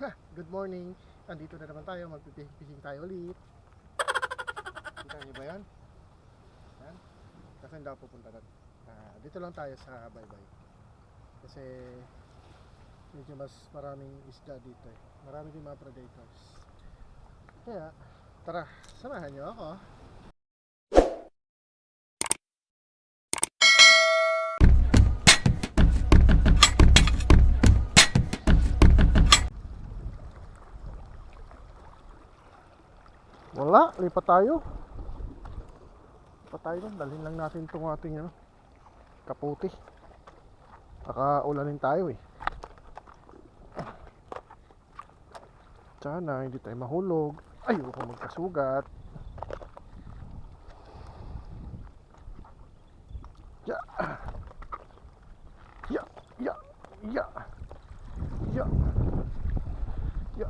Good morning. Andito na naman tayo, magpipishing tayo ulit. Kita niyo ba yan? Yan. Kasi hindi ako pupunta doon. Dito lang tayo sa Baybay. Kasi medyo mas maraming isda dito eh. Marami din mga predators. Kaya, tara, samahan niyo ako. Wala, lipat tayo. Lipat tayo doon. Dalhin lang natin itong ating kaputi. Baka ulanin tayo eh. Sana hindi tayo mahulog. Ayoko magkasugat. Ya. Ya. Ya. Ya. Ya. Ya.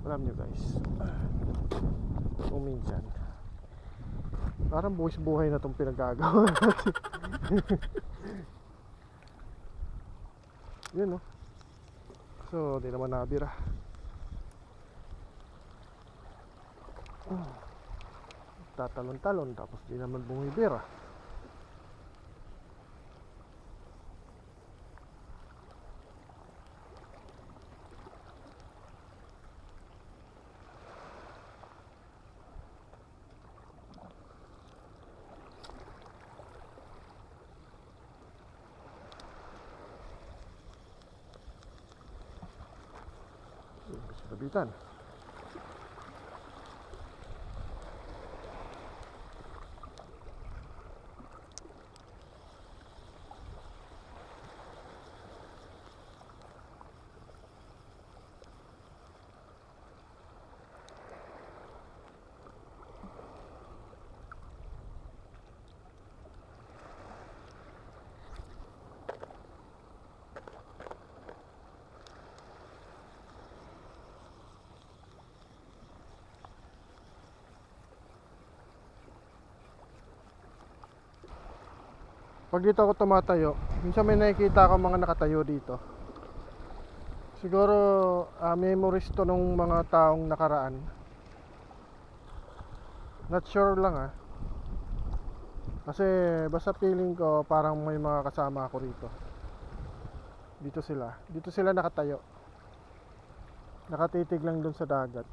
Alam nyo guys, kung minsan parang buwis buhay na itong pinagagawa natin. Yun no. So di naman nabira. Tatalon-talon tapos di naman bumibira. Sabitan. Pag dito ako tumatayo, minsan may nakikita ako mga nakatayo dito. Siguro memories to nung mga taong nakaraan. Not sure lang Kasi basta feeling ko parang may mga kasama ako rito. Dito sila nakatayo. Nakatitig lang dun sa dagat.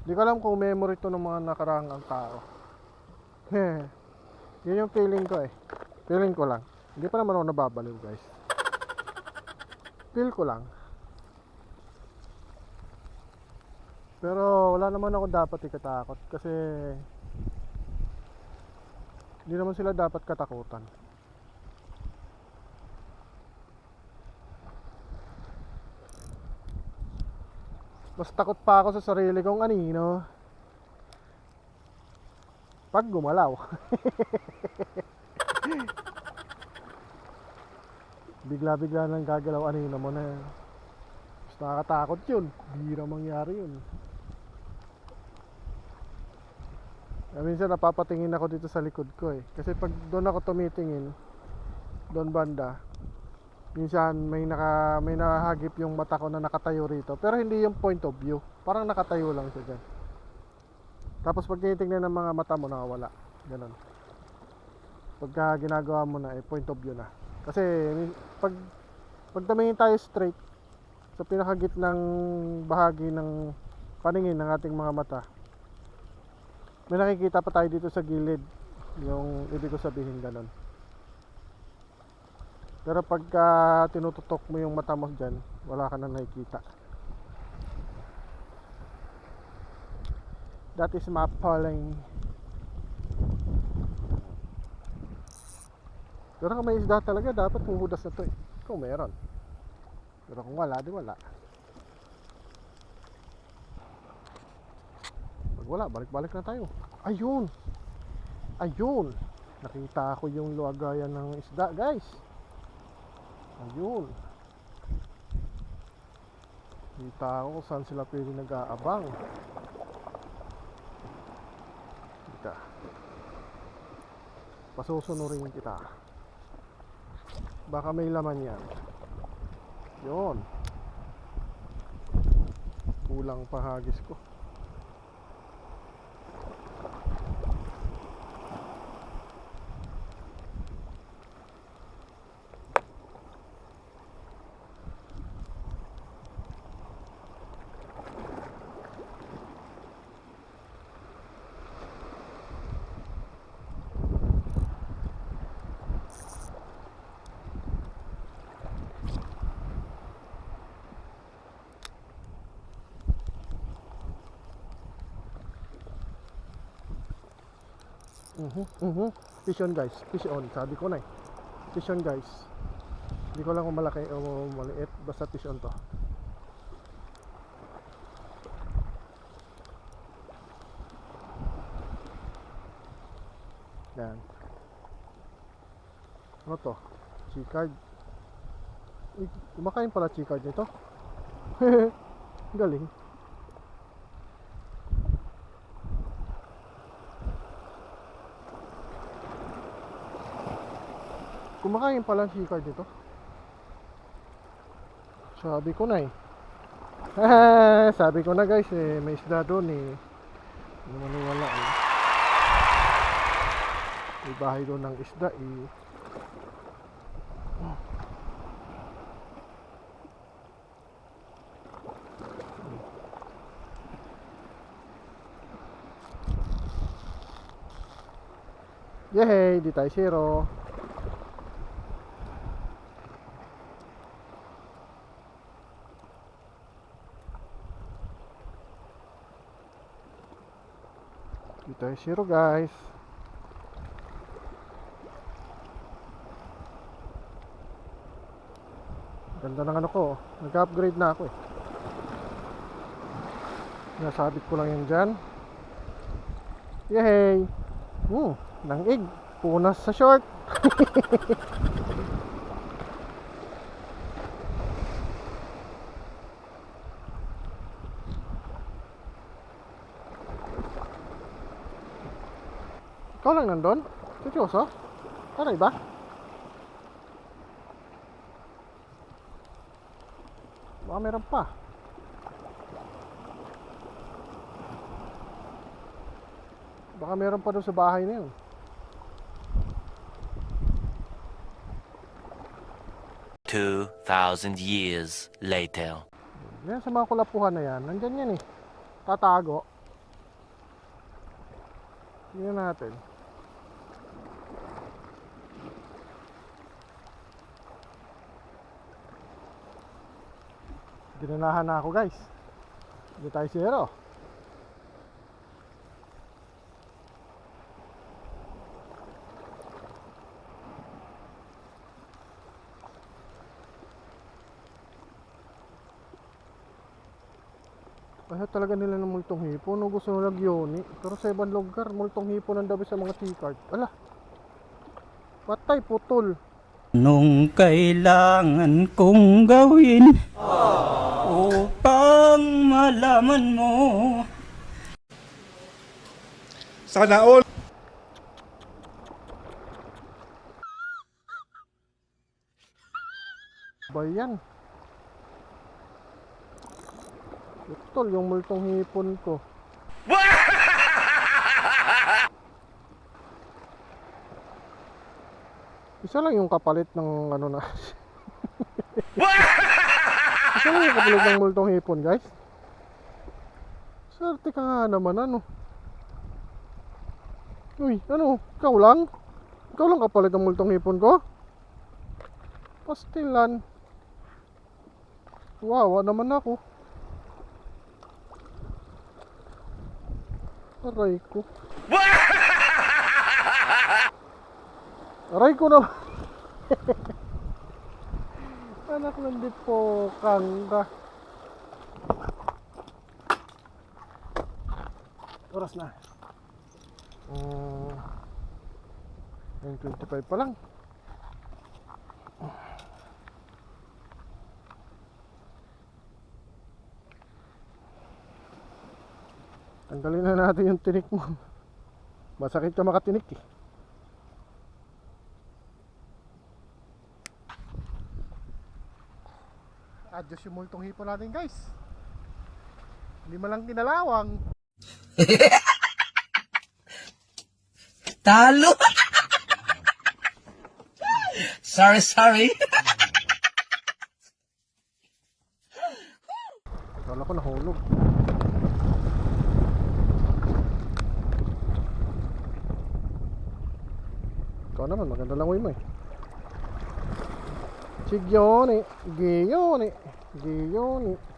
Di ko alam kung memory to ng mga nakaraang ang tao. Yun yung feeling ko eh. Feeling ko lang. Hindi pa naman ako nababaliw guys. Feel ko lang. Pero wala naman ako dapat ikatakot. Kasi hindi naman sila dapat katakutan. Mas takot pa ako sa sarili kong anino pag gumalaw. Bigla-bigla nang gagalaw anino mo na. Mas nakakatakot yun. Bihira mangyari yun. Minsan napapatingin ako dito sa likod ko eh. Kasi pag doon ako tumitingin, doon banda, minsan may nakahagip yung mata ko na nakatayo rito. Pero hindi yung point of view. Parang nakatayo lang siya dyan. Tapos pag tinitingnan ng mga mata mo, nakawala. Ganun. Pagka ginagawa mo na point of view na. Kasi pag tumingin tayo straight sa pinakagitnang bahagi ng paningin ng ating mga mata, may nakikita pa tayo dito sa gilid. Yung ibig ko sabihin ganun. Pero pagka tinututok mo yung mata mo dyan, wala ka na nakikita. That is mapaleng. Pero kung may isda talaga, dapat huhudas na to eh. Kung meron. Pero kung wala, di wala. Pag wala, balik-balik na tayo. Ayun! Ayun! Nakita ko yung luagayan ng isda, guys. Ayun. Nakita ko kung saan sila pwede nag-aabang. Kita. Pasusunurin kita. Baka may laman yan. Yun. kulang pa hagis ko. Fish on guys, fish on. Sabi ko na eh. Fish on guys. Hindi ko lang kung malaki o maliit. Basta fish on to. Yan. Ano to? Chicard. Kumakain pala chicard nito. Galing. Kumakain pala ang chicard dito. Sabi ko na eh. Sabi ko na guys eh, may isda doon eh. Hindi maniwala eh. May bahay doon ng isda eh. Yehey, di tayo zero. Di tayo zero guys. Ganda ng ano ko. Nag-upgrade na ako eh. Nasabit ko lang yan dyan. Yehey. Nangig. Punas sa short. Ikaw lang nandun? Seryoso? Aray ba? Baka meron pa. Baka meron pa doon sa bahay na yun. $2,000 years later. Yan sa mga kulapuhan na yan. Nandyan yan eh. Tatago. Tingnan natin. Ginanahan na ako guys. Hindi tayo zero. Kaya talaga nila ng multong hipon. No, gusto nila gyoni. Pero sa ibang lugar, multong hipon ang dabi sa mga chicard. Ala, patay, putol. Anong kailangan kong gawin upang malaman mo? Sana all. Ba yan? Putol yung multong hipon ko. Isa lang yung kapalit ng ano na. Isa lang yung kapalit ng multong hipon guys. Swerte ka nga naman ano. Uy, ano? Ikaw lang? Ikaw lang kapalit ng multong hipon ko? Pastilan. Wawa naman ako. Aray ko. Aray ko na. Anak ng dipokang ka. Oras na. 9:25 pa lang. Tanggalin na natin yung tinik mo. Masakit ka makatinik eh. Adyos yung multong hipon natin guys. Hindi man lang kinalawang. Talo! Sorry. Kala ko nahulog. Ikaw naman, maganda langoy mo eh. Sigyoni, Giyoni, Giyoni.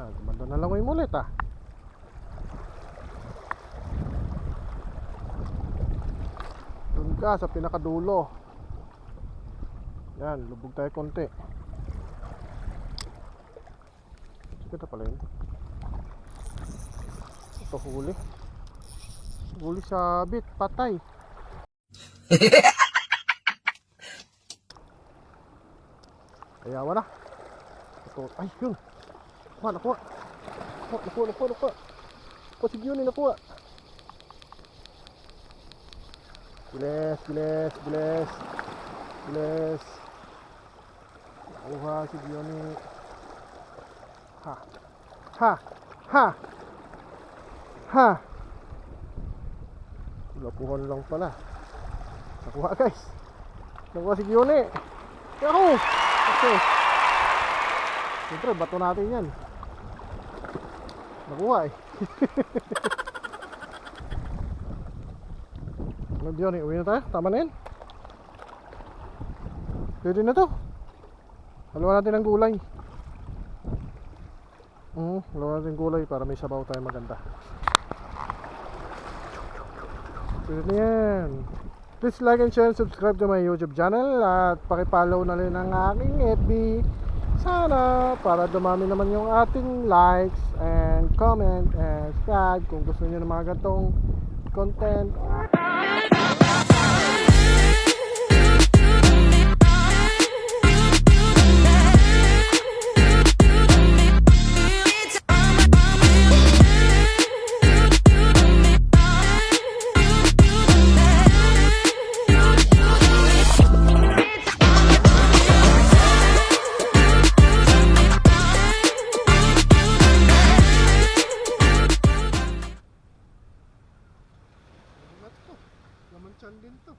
Gumanda na langoy mo ulit ah. Doon ka sa pinakadulo. Yan, lubog tayo konti. Sige na pala yun. Ito huli. Huli sabit, patay. Ayawa na. Ito, ay yun. Nakuha. Nakuha. Sige yun, nakuha. Bilis. Nakuha si Gioni. Ha. Lapuhan lang pala. Nakuha guys. Nakuha si Gioni. Yahoo! Okay. Siyempre, bato natin yan. Nakuha eh. Ano Gioni, uwi na tayo? Tama na yan. Pwede na to. Haluan natin ng gulay. Haluan natin ng gulay para may sabaw tayo maganda. Pwede na yan. Please like and share and subscribe to my YouTube channel. At pakipollow na rin ang aking FB. Sana para dumami naman yung ating likes and comment and subscribe kung gusto niyo ng mga ganitong content. Laman tiyan din to.